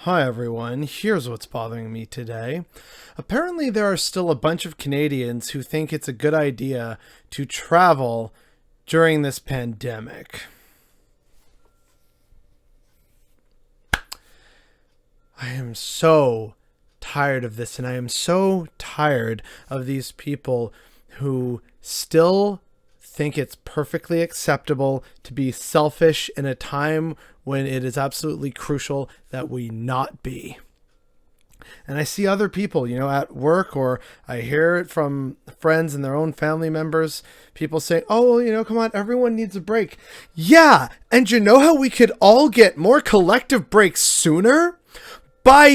Hi everyone, here's what's bothering me today. Apparently there are still a bunch of Canadians who think it's a good idea to travel during this pandemic. I am so tired of this, and I am so tired of these people who still think it's perfectly acceptable to be selfish in a time when it is absolutely crucial that we not be. And I see other people, at work, or I hear it from friends and their own family members, people saying, oh, come on, everyone needs a break. Yeah, and you know how we could all get more collective breaks sooner? By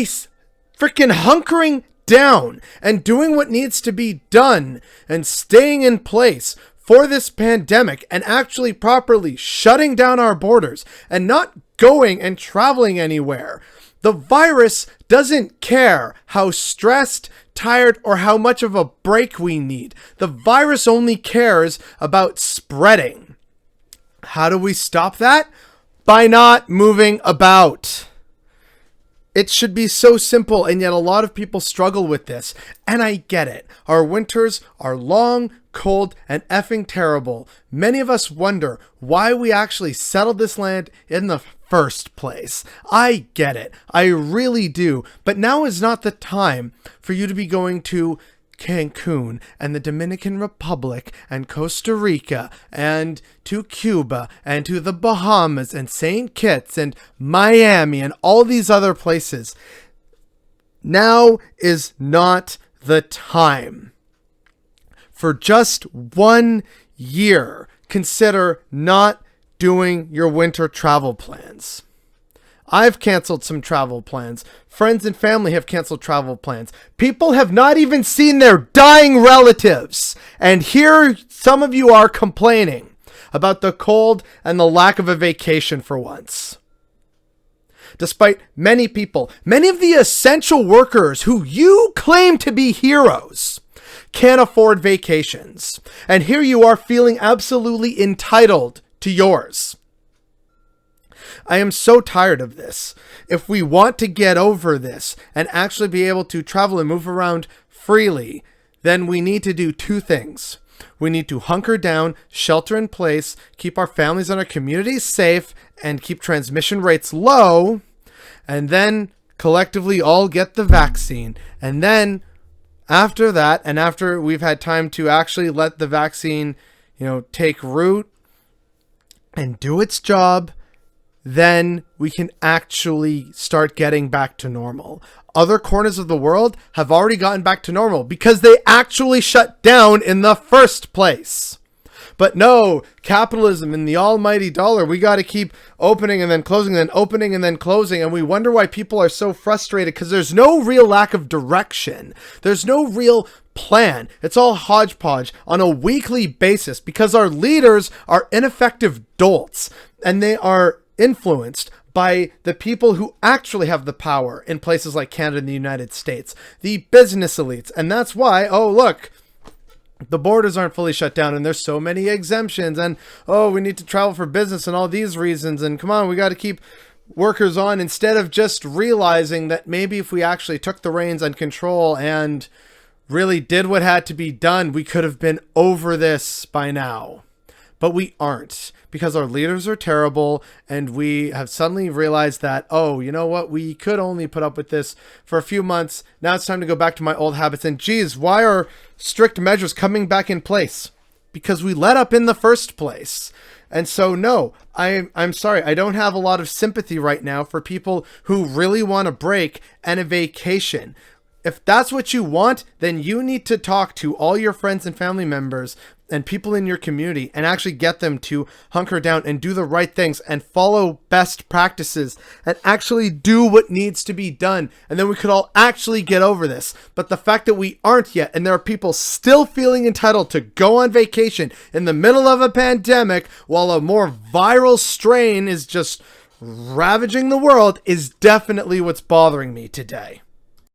freaking hunkering down and doing what needs to be done and staying in place for this pandemic and actually properly shutting down our borders and not going and traveling anywhere. The virus doesn't care how stressed, tired, or how much of a break we need. The virus only cares about spreading. How do we stop that? By not moving about. It should be so simple, and yet a lot of people struggle with this. And I get it. Our winters are long, cold, and effing terrible. Many of us wonder why we actually settled this land in the first place. I get it. I really do. But now is not the time for you to be going to Cancun and the Dominican Republic and Costa Rica and to Cuba and to the Bahamas and St. Kitts and Miami and all these other places. Now is not the time. For just 1 year, consider not doing your winter travel plans. I've canceled some travel plans. Friends and family have canceled travel plans. People have not even seen their dying relatives. And here some of you are complaining about the cold and the lack of a vacation for once. Despite many people, many of the essential workers who you claim to be heroes, can't afford vacations. And here you are feeling absolutely entitled to yours. I am so tired of this. If we want to get over this and actually be able to travel and move around freely, then we need to do two things. We need to hunker down, shelter in place, keep our families and our communities safe, and keep transmission rates low, and then collectively all get the vaccine. And then after that, and after we've had time to actually let the vaccine, take root and do its job, then we can actually start getting back to normal. Other corners of the world have already gotten back to normal because they actually shut down in the first place. But no, capitalism and the almighty dollar, we got to keep opening and then closing and then opening and then closing. And we wonder why people are so frustrated because there's no real lack of direction. There's no real plan. It's all hodgepodge on a weekly basis because our leaders are ineffective dolts and they are influenced by the people who actually have the power in places like Canada and the United States, the business elites. And that's why, the borders aren't fully shut down and there's so many exemptions and, we need to travel for business and all these reasons. And come on, we got to keep workers on instead of just realizing that maybe if we actually took the reins and control and really did what had to be done, we could have been over this by now. But we aren't because our leaders are terrible and we have suddenly realized that, you know what? We could only put up with this for a few months. Now it's time to go back to my old habits. And geez, why are strict measures coming back in place? Because we let up in the first place. And so, no, I'm sorry. I don't have a lot of sympathy right now for people who really want a break and a vacation. If that's what you want, then you need to talk to all your friends and family members and people in your community and actually get them to hunker down and do the right things and follow best practices and actually do what needs to be done. And then we could all actually get over this. But the fact that we aren't yet, and there are people still feeling entitled to go on vacation in the middle of a pandemic while a more viral strain is just ravaging the world, is definitely what's bothering me today.